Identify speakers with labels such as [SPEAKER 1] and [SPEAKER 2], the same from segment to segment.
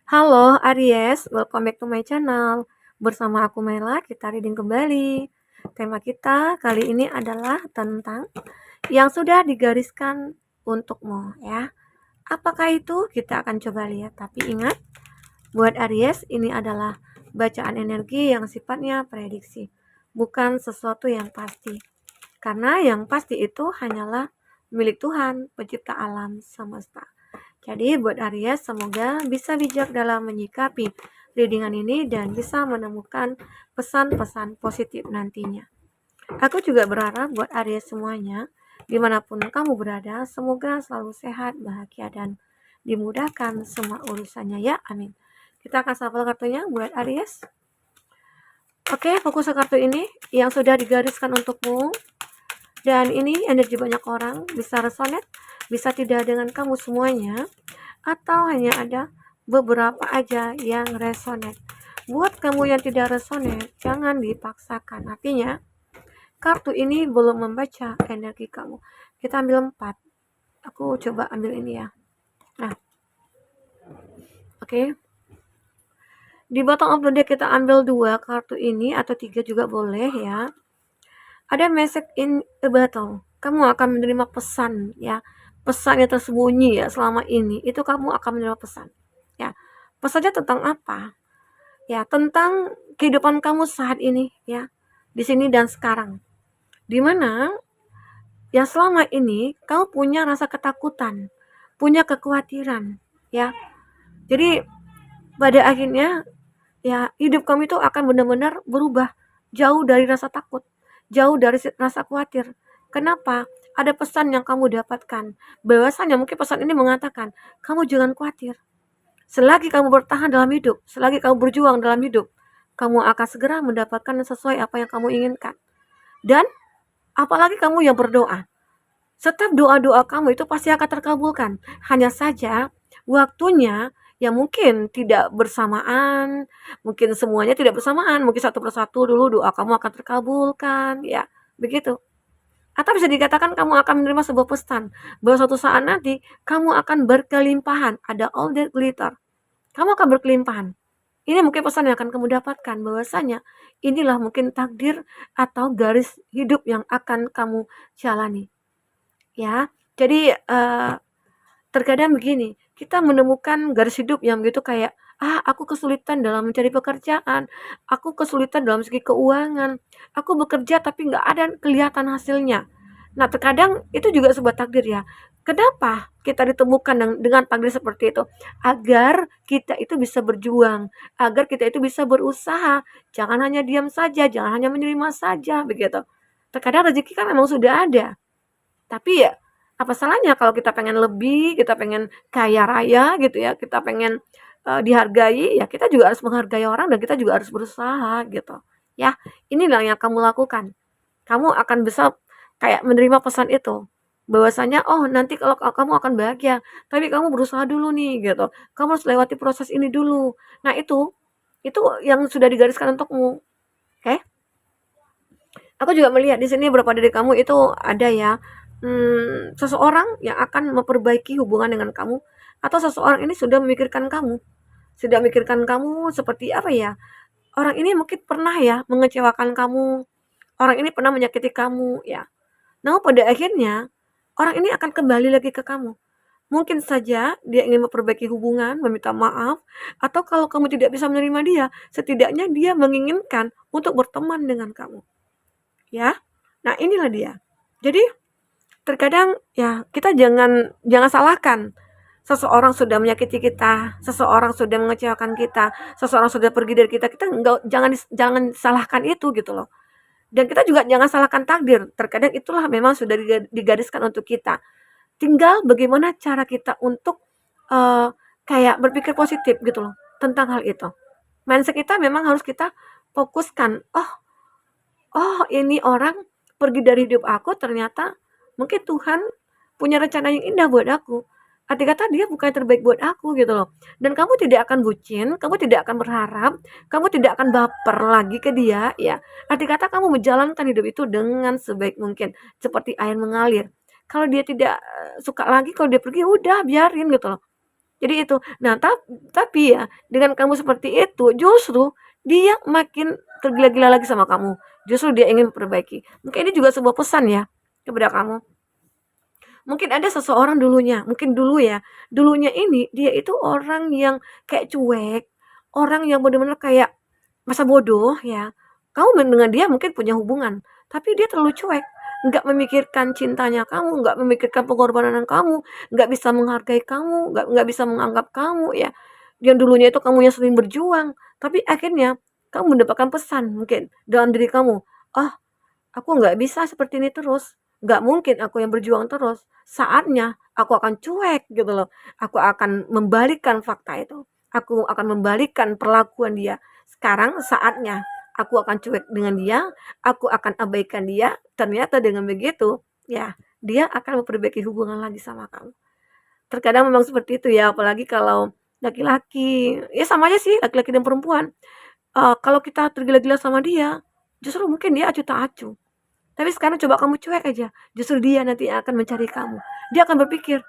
[SPEAKER 1] Halo Aries, welcome back to my channel. Bersama aku Mela, kita reading kembali. Tema kita kali ini adalah tentang yang sudah digariskan untukmu ya. Apakah itu? Kita akan coba lihat. Tapi ingat, buat Aries ini adalah bacaan energi yang sifatnya prediksi, bukan sesuatu yang pasti. Karena yang pasti itu hanyalah milik Tuhan, pencipta alam semesta. Jadi buat Aries semoga bisa bijak dalam menyikapi readingan ini dan bisa menemukan pesan-pesan positif nantinya. Aku juga berharap buat Aries semuanya, dimanapun kamu berada, semoga selalu sehat, bahagia, dan dimudahkan semua urusannya ya, amin. Kita akan shuffle kartunya buat Aries. Oke, fokus ke kartu ini yang sudah digariskan untukmu. Dan ini energi banyak orang, bisa resonate, bisa tidak dengan kamu semuanya, atau hanya ada beberapa aja yang resonate. Buat kamu yang tidak resonate, jangan dipaksakan. Artinya, kartu ini belum membaca energi kamu. Kita ambil 4. Aku coba ambil ini ya. Nah, oke. Di bottom of the deck kita ambil 2 kartu ini, atau 3 juga boleh ya. Ada message in a battle. Kamu akan menerima pesan ya. Pesan yang tersembunyi ya selama ini. Itu kamu akan menerima pesan. Ya. Pesannya tentang apa? Ya, tentang kehidupan kamu saat ini ya. Di sini dan sekarang. Di mana yang selama ini kamu punya rasa ketakutan, punya kekhawatiran ya. Jadi pada akhirnya ya hidup kamu itu akan benar-benar berubah, jauh dari rasa takut, jauh dari rasa khawatir. Kenapa? Ada pesan yang kamu dapatkan, bahwasanya mungkin pesan ini mengatakan, kamu jangan khawatir. Selagi kamu bertahan dalam hidup, selagi kamu berjuang dalam hidup, kamu akan segera mendapatkan sesuai apa yang kamu inginkan. Dan apalagi kamu yang berdoa, setiap doa-doa kamu itu pasti akan terkabulkan. Hanya saja waktunya yang mungkin tidak bersamaan, mungkin semuanya tidak bersamaan, mungkin satu persatu dulu doa kamu akan terkabulkan, ya begitu. Atau bisa dikatakan kamu akan menerima sebuah pesan bahwa suatu saat nanti kamu akan berkelimpahan, ada all that glitter. Kamu akan berkelimpahan. Ini mungkin pesan yang akan kamu dapatkan bahwasanya inilah mungkin takdir atau garis hidup yang akan kamu jalani. Ya, jadi terkadang begini, kita menemukan garis hidup yang begitu kayak, aku kesulitan dalam mencari pekerjaan, aku kesulitan dalam segi keuangan, aku bekerja tapi nggak ada kelihatan hasilnya. Nah, terkadang itu juga sebuah takdir ya. Kenapa kita ditemukan dengan takdir seperti itu? Agar kita itu bisa berjuang, agar kita itu bisa berusaha, jangan hanya diam saja, jangan hanya menerima saja, begitu. Terkadang rezeki kan memang sudah ada, tapi ya apa salahnya kalau kita pengen lebih, kita pengen kaya raya gitu ya, kita pengen, dihargai, ya kita juga harus menghargai orang dan kita juga harus berusaha gitu, ya. Inilah yang kamu lakukan. Kamu akan bisa kayak menerima pesan itu, bahwasanya, "Oh nanti kalau kamu akan bahagia, tapi kamu berusaha dulu nih," gitu. "Kamu harus lewati proses ini dulu." Nah itu yang sudah digariskan untukmu, oke? Aku juga melihat di sini beberapa dari kamu itu ada ya, seseorang yang akan memperbaiki hubungan dengan kamu, atau seseorang ini sudah memikirkan kamu seperti apa ya, orang ini mungkin pernah ya mengecewakan kamu, orang ini pernah menyakiti kamu ya. Namun pada akhirnya, orang ini akan kembali lagi ke kamu. Mungkin saja dia ingin memperbaiki hubungan, meminta maaf, atau kalau kamu tidak bisa menerima dia, setidaknya dia menginginkan untuk berteman dengan kamu. Ya. Nah, inilah dia. Jadi terkadang ya kita jangan salahkan seseorang sudah menyakiti kita, seseorang sudah mengecewakan kita, seseorang sudah pergi dari kita. Kita enggak jangan salahkan itu gitu loh. Dan kita juga jangan salahkan takdir. Terkadang itulah memang sudah digariskan untuk kita. Tinggal bagaimana cara kita untuk kayak berpikir positif gitu loh tentang hal itu. Mindset kita memang harus kita fokuskan. Oh, ini orang pergi dari hidup aku ternyata mungkin Tuhan punya rencana yang indah buat aku. Arti kata dia bukan yang terbaik buat aku gitu loh. Dan kamu tidak akan bucin, kamu tidak akan berharap, kamu tidak akan baper lagi ke dia ya. Arti kata kamu menjalankan hidup itu dengan sebaik mungkin, seperti air mengalir. Kalau dia tidak suka lagi, kalau dia pergi udah biarin gitu loh. Jadi itu. Nah, tapi ya dengan kamu seperti itu, justru dia makin tergila-gila lagi sama kamu. Justru dia ingin memperbaiki. Mungkin ini juga sebuah pesan ya kepada kamu. Mungkin ada seseorang dulunya, mungkin dulu ya, dulunya ini dia itu orang yang kayak cuek, orang yang benar-benar kayak masa bodoh ya. Kamu dengan dia mungkin punya hubungan, tapi dia terlalu cuek, nggak memikirkan cintanya kamu, nggak memikirkan pengorbanan kamu, nggak bisa menghargai kamu, nggak bisa menganggap kamu ya. Yang dulunya itu kamu yang sering berjuang, tapi akhirnya kamu mendapatkan pesan mungkin dalam diri kamu, oh, aku nggak bisa seperti ini terus, nggak mungkin aku yang berjuang terus, saatnya aku akan cuek gitu loh, aku akan membalikkan fakta itu, aku akan membalikkan perlakuan dia. Sekarang saatnya aku akan cuek dengan dia, aku akan abaikan dia, ternyata dengan begitu, ya dia akan memperbaiki hubungan lagi sama kamu. Terkadang memang seperti itu ya, apalagi kalau laki-laki, ya sama aja sih laki-laki dan perempuan, kalau kita tergila-gila sama dia, justru mungkin dia acuh tak acuh. Tapi sekarang coba kamu cuek aja, justru dia nanti akan mencari kamu. Dia akan berpikir,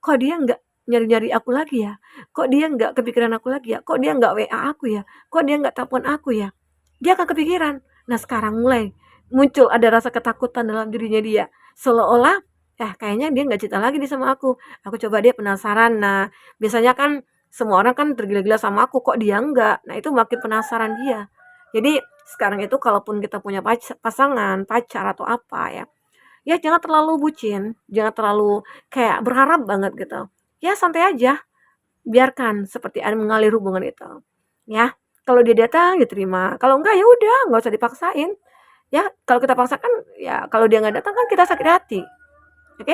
[SPEAKER 1] kok dia nggak nyari-nyari aku lagi ya? Kok dia nggak kepikiran aku lagi ya? Kok dia nggak WA aku ya? Kok dia nggak telepon aku ya? Dia akan kepikiran. Nah sekarang mulai muncul ada rasa ketakutan dalam dirinya dia. Seolah-olah, kayaknya dia nggak cinta lagi nih sama aku. Aku coba dia penasaran. Nah biasanya kan semua orang kan tergila-gila sama aku, kok dia enggak? Nah itu makin penasaran dia. Jadi sekarang itu kalaupun kita punya pasangan, pacar atau apa ya, ya jangan terlalu bucin, jangan terlalu kayak berharap banget gitu. Ya santai aja, biarkan seperti ada mengalir hubungan itu. Ya, kalau dia datang ya terima, kalau enggak ya udah, nggak usah dipaksain. Ya, kalau kita paksakan ya kalau dia nggak datang kan kita sakit hati. Oke?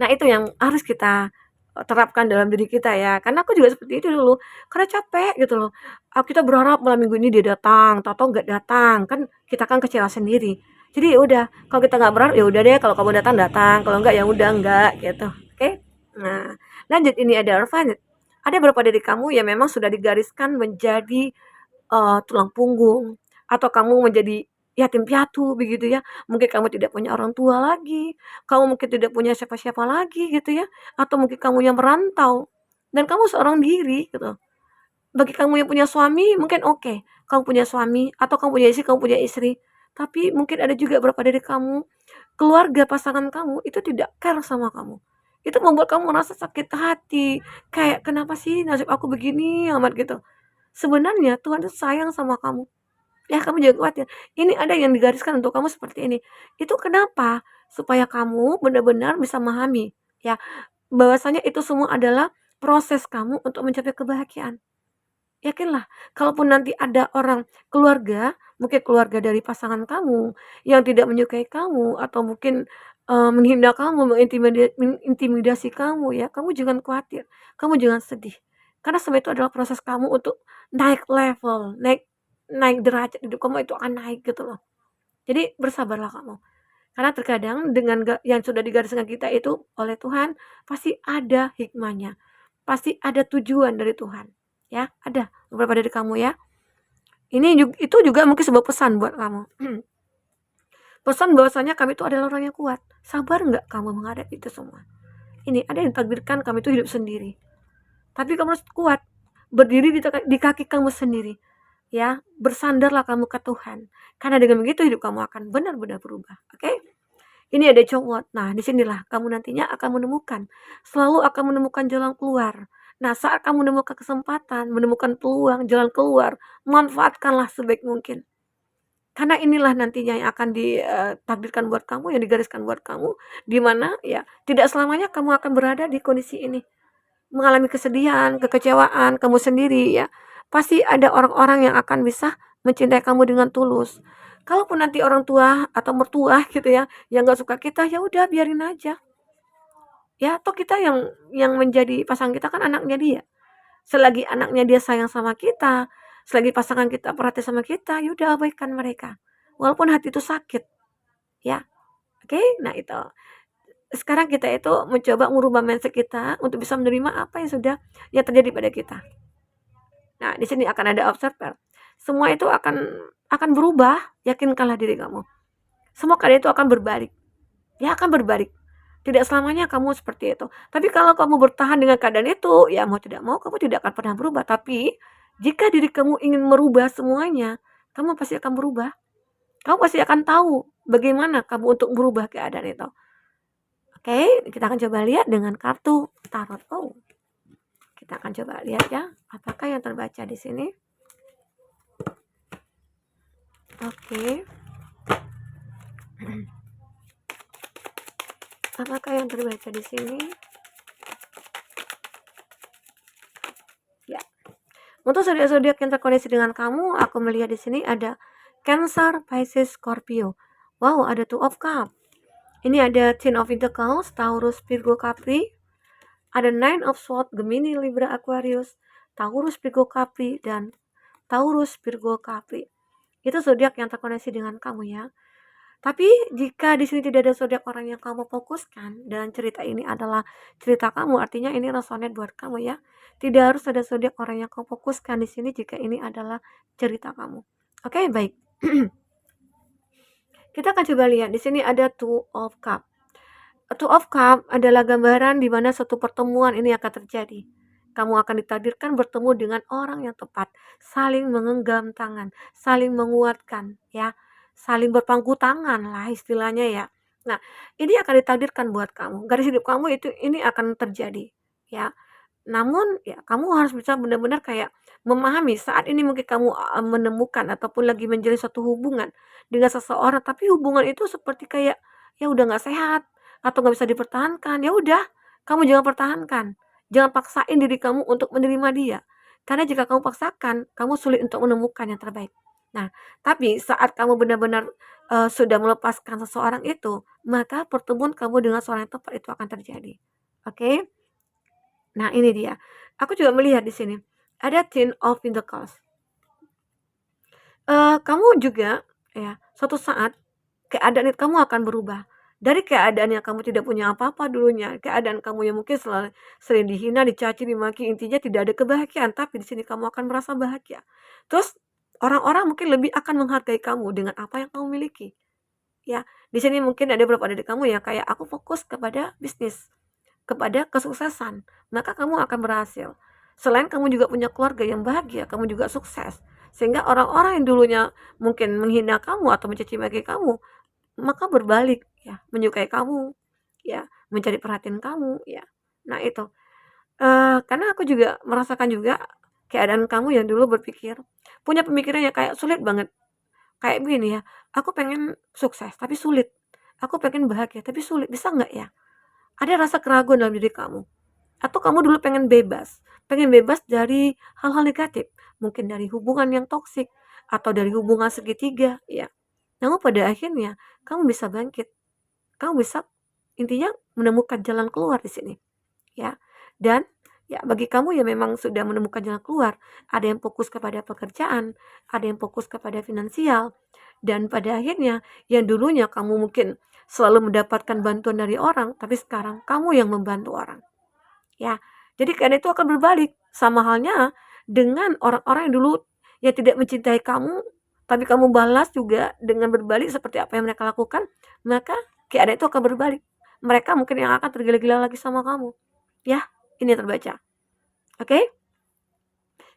[SPEAKER 1] Nah, itu yang harus kita terapkan dalam diri kita ya. Karena aku juga seperti itu dulu. Karena capek gitu loh. Kita berharap malam minggu ini dia datang, tahu-tahu nggak datang, kan kita kan kecewa sendiri. Jadi ya udah, kalau kita nggak berharap ya udah deh, kalau kamu datang datang, kalau enggak ya udah enggak gitu. Oke? Nah, lanjut ini ada Arfan. Ada beberapa dari kamu yang memang sudah digariskan menjadi tulang punggung, atau kamu menjadi yatim piatu begitu ya. Mungkin kamu tidak punya orang tua lagi, kamu mungkin tidak punya siapa-siapa lagi gitu ya, atau mungkin kamu yang merantau dan kamu seorang diri gitu. Bagi kamu yang punya suami mungkin oke, kamu punya suami atau kamu punya istri. Tapi mungkin ada juga beberapa dari kamu, keluarga pasangan kamu itu tidak care sama kamu. Itu membuat kamu merasa sakit hati, kayak kenapa sih nasib aku begini amat gitu. Sebenarnya Tuhan itu sayang sama kamu. Ya kamu jangan khawatir. Ini ada yang digariskan untuk kamu seperti ini. Itu kenapa? Supaya kamu benar-benar bisa memahami ya bahwasanya itu semua adalah proses kamu untuk mencapai kebahagiaan. Yakinlah, kalaupun nanti ada orang keluarga, mungkin keluarga dari pasangan kamu yang tidak menyukai kamu atau mungkin, menghina kamu, mengintimidasi kamu ya, kamu jangan khawatir, kamu jangan sedih. Karena semua itu adalah proses kamu untuk naik level, naik naik derajat hidup kamu itu akan naik gitu loh. Jadi bersabarlah kamu. Karena terkadang dengan yang sudah digariskan kita itu oleh Tuhan, pasti ada hikmahnya, pasti ada tujuan dari Tuhan, ya, ada beberapa dari kamu ya. Itu juga mungkin sebuah pesan buat kamu. Pesan bahwasanya kami itu adalah orang yang kuat. Sabar nggak kamu menghadapi itu semua? Ini ada yang takdirkan kami itu hidup sendiri. Tapi kamu harus kuat, berdiri di kaki kamu sendiri. Ya, bersandarlah kamu ke Tuhan. Karena dengan begitu hidup kamu akan benar-benar berubah. Oke? Ini ada cowok. Nah, disinilah kamu nantinya akan menemukan, selalu akan menemukan jalan keluar. Nah, saat kamu menemukan kesempatan, menemukan peluang, jalan keluar, manfaatkanlah sebaik mungkin. Karena inilah nantinya yang akan ditakdirkan buat kamu, yang digariskan buat kamu, di mana ya tidak selamanya kamu akan berada di kondisi ini. Mengalami kesedihan, kekecewaan, kamu sendiri ya. Pasti ada orang-orang yang akan bisa mencintai kamu dengan tulus. Kalaupun nanti orang tua atau mertua gitu ya, yang nggak suka kita, ya udah biarin aja. Ya, toh kita yang menjadi pasangan kita kan anaknya dia. Selagi anaknya dia sayang sama kita, selagi pasangan kita perhatian sama kita, ya udah abaikan mereka. Walaupun hati itu sakit, ya. Oke, nah itu. Sekarang kita itu mencoba merubah mindset kita untuk bisa menerima apa yang terjadi pada kita. Nah, di sini akan ada observer. Semua itu akan berubah, yakinkanlah diri kamu. Semua keadaan itu akan berbalik. Ya, akan berbalik. Tidak selamanya kamu seperti itu. Tapi kalau kamu bertahan dengan keadaan itu, ya mau tidak mau kamu tidak akan pernah berubah. Tapi jika diri kamu ingin merubah semuanya, kamu pasti akan berubah. Kamu pasti akan tahu bagaimana kamu untuk merubah keadaan itu. Oke, kita akan coba lihat dengan kartu tarot. Oh, kita akan coba lihat ya, apakah yang terbaca di sini. Oke. Apakah yang terbaca di sini? Ya. Untuk zodiak-zodiak yang terkoneksi dengan kamu, aku melihat di sini ada Cancer, Pisces, Scorpio. Wow, ada Two of Cups. Ini ada Ten of Pentacles, Taurus, Virgo, Capri. Ada Nine of Swords, Gemini, Libra, Aquarius, Taurus, Virgo, Capri, dan Taurus, Virgo, Capri. Itu zodiak yang terkoneksi dengan kamu ya. Tapi jika di sini tidak ada zodiak orang yang kamu fokuskan dan cerita ini adalah cerita kamu, artinya ini resonate buat kamu ya. Tidak harus ada zodiak orang yang kamu fokuskan di sini jika ini adalah cerita kamu. Oke, baik. Kita akan coba lihat di sini ada Two of Cups. Two of Cups adalah gambaran di mana suatu pertemuan ini akan terjadi. Kamu akan ditakdirkan bertemu dengan orang yang tepat, saling menggenggam tangan, saling menguatkan, ya, saling berpangku tangan lah istilahnya ya. Nah, ini akan ditakdirkan buat kamu. Garis hidup kamu itu ini akan terjadi, ya. Namun ya kamu harus bisa benar-benar kayak memahami saat ini mungkin kamu menemukan ataupun lagi menjalin suatu hubungan dengan seseorang, tapi hubungan itu seperti kayak ya udah nggak sehat atau nggak bisa dipertahankan. Ya udah, kamu jangan pertahankan. Jangan paksain diri kamu untuk menerima dia. Karena jika kamu paksakan, kamu sulit untuk menemukan yang terbaik. Nah, tapi saat kamu benar-benar sudah melepaskan seseorang itu, maka pertemuan kamu dengan seorang yang tepat itu akan terjadi. Oke? Nah, ini dia. Aku juga melihat di sini ada Ten of Pentacles. Kamu juga ya, suatu saat keadaan itu kamu akan berubah. Dari keadaan yang kamu tidak punya apa-apa dulunya, keadaan kamu yang mungkin sering dihina, dicaci, dimaki, intinya tidak ada kebahagiaan, tapi di sini kamu akan merasa bahagia. Terus orang-orang mungkin lebih akan menghargai kamu dengan apa yang kamu miliki. Ya, di sini mungkin ada beberapa dari kamu ya kayak aku fokus kepada bisnis, kepada kesuksesan, maka kamu akan berhasil. Selain kamu juga punya keluarga yang bahagia, kamu juga sukses. Sehingga orang-orang yang dulunya mungkin menghina kamu atau mencaci maki kamu, maka berbalik ya, menyukai kamu, ya, mencari perhatian kamu, ya. Nah, itu. Karena aku juga merasakan juga keadaan kamu yang dulu berpikir, punya pemikiran yang kayak sulit banget. Kayak begini ya, aku pengen sukses tapi sulit. Aku pengen bahagia tapi sulit. Bisa nggak ya? Ada rasa keraguan dalam diri kamu. Atau kamu dulu pengen bebas dari hal-hal negatif, mungkin dari hubungan yang toksik atau dari hubungan segitiga, ya. Namun pada akhirnya kamu bisa bangkit, kamu bisa intinya menemukan jalan keluar di sini, ya. Dan ya bagi kamu yang memang sudah menemukan jalan keluar, ada yang fokus kepada pekerjaan, ada yang fokus kepada finansial, dan pada akhirnya yang dulunya kamu mungkin selalu mendapatkan bantuan dari orang, tapi sekarang kamu yang membantu orang. Ya, jadi keadaan itu akan berbalik. Sama halnya dengan orang-orang yang dulu yang tidak mencintai kamu, tapi kamu balas juga dengan berbalik seperti apa yang mereka lakukan, maka keadaan itu akan berbalik. Mereka mungkin yang akan tergila-gila lagi sama kamu. Ya, ini yang terbaca. Oke?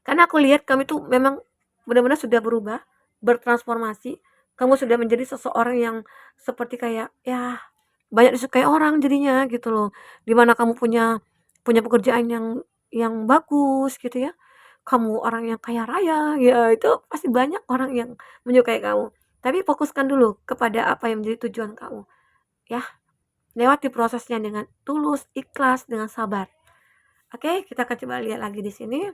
[SPEAKER 1] Karena aku lihat kamu itu memang benar-benar sudah berubah, bertransformasi. Kamu sudah menjadi seseorang yang seperti kayak ya banyak disukai orang jadinya gitu loh. Dimana kamu punya punya pekerjaan yang bagus gitu ya. Kamu orang yang kaya raya, ya itu pasti banyak orang yang menyukai kamu. Tapi fokuskan dulu kepada apa yang menjadi tujuan kamu. Ya, lewati prosesnya dengan tulus, ikhlas, dengan sabar. Oke, kita akan coba lihat lagi di sini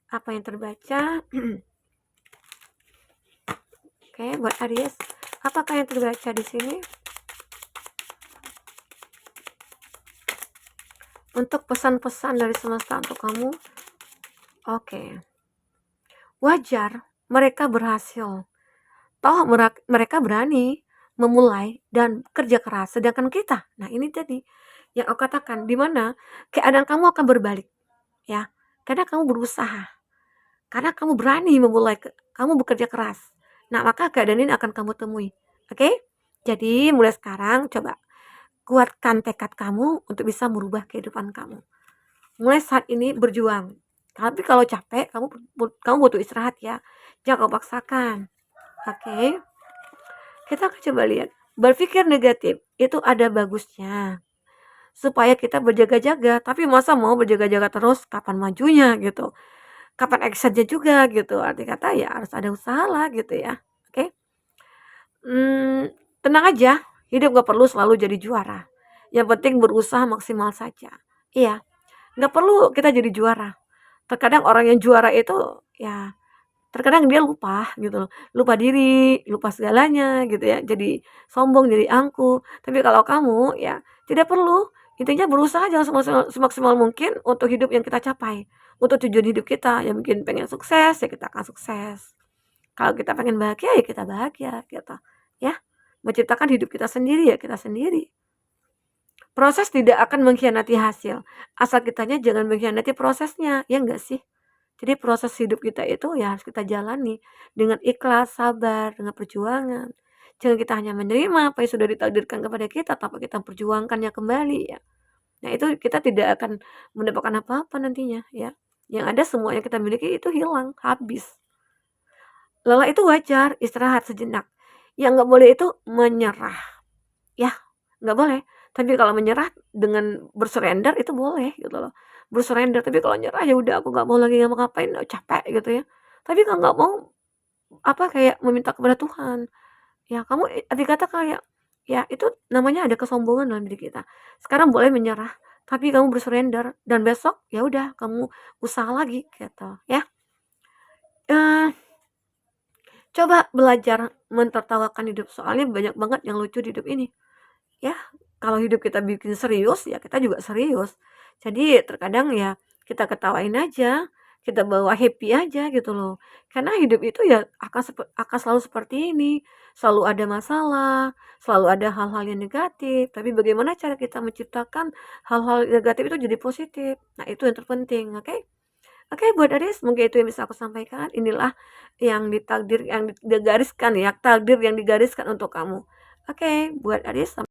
[SPEAKER 1] apa yang terbaca. Oke, buat Aries, apakah yang terbaca di sini? Untuk pesan-pesan dari semesta untuk kamu. Oke. Wajar mereka berhasil. Toh mereka berani memulai dan kerja keras, sedangkan kita, nah ini tadi yang aku katakan, di mana keadaan kamu akan berbalik, ya. Karena kamu berusaha, karena kamu berani memulai, kamu bekerja keras. Nah, maka keadaan ini akan kamu temui. Oke? Jadi mulai sekarang coba kuatkan tekad kamu untuk bisa merubah kehidupan kamu. Mulai saat ini berjuang. Tapi kalau capek, kamu butuh istirahat ya. Jangan kau paksakan. Oke. Kita akan coba lihat. Berpikir negatif itu ada bagusnya. Supaya kita berjaga-jaga. Tapi masa mau berjaga-jaga terus? Kapan majunya gitu? Kapan actionnya juga gitu? Arti kata ya harus ada usaha lah gitu ya. Oke. Tenang aja. Hidup gak perlu selalu jadi juara. Yang penting berusaha maksimal saja. Iya. Gak perlu kita jadi juara. Terkadang orang yang juara itu ya terkadang dia lupa gitu loh, lupa diri, lupa segalanya gitu ya, jadi sombong, jadi angkuh. Tapi kalau kamu ya tidak perlu, intinya berusaha aja semaksimal mungkin untuk hidup yang kita capai, untuk tujuan hidup kita. Yang mungkin pengen sukses ya kita akan sukses, kalau kita pengen bahagia ya kita bahagia gitu ya, menciptakan hidup kita sendiri ya kita sendiri. Proses tidak akan mengkhianati hasil, asal kitanya jangan mengkhianati prosesnya, ya enggak sih? Jadi proses hidup kita itu ya harus kita jalani dengan ikhlas, sabar, dengan perjuangan. Jangan kita hanya menerima apa yang sudah ditakdirkan kepada kita tanpa kita perjuangkannya kembali ya. Nah itu kita tidak akan mendapatkan apa-apa nantinya ya. Yang ada semua yang kita miliki itu hilang, habis. Lelah itu wajar, istirahat sejenak. Yang nggak boleh itu menyerah. Ya, nggak boleh. Tapi kalau menyerah dengan bersurrender itu boleh gitu loh. Bersurrender, tapi kalau nyerah ya udah aku nggak mau lagi ngapa-ngapain, capek gitu ya. Tapi kalau nggak mau apa kayak meminta kepada Tuhan. Ya kamu arti kata kayak ya itu namanya ada kesombongan dalam diri kita. Sekarang boleh menyerah, tapi kamu bersurrender dan besok ya udah kamu usaha lagi gitu ya. Eh coba belajar mentertawakan hidup soalnya banyak banget yang lucu di hidup ini. Ya, kalau hidup kita bikin serius, ya kita juga serius. Jadi terkadang ya kita ketawain aja, kita bawa happy aja gitu loh. Karena hidup itu ya akan selalu seperti ini, selalu ada masalah, selalu ada hal-hal yang negatif. Tapi bagaimana cara kita menciptakan hal-hal negatif itu jadi positif? Nah, itu yang terpenting, oke? Oke, buat Aris, mungkin itu yang bisa aku sampaikan. Inilah yang digariskan ya, takdir yang digariskan untuk kamu. Oke, buat Aris.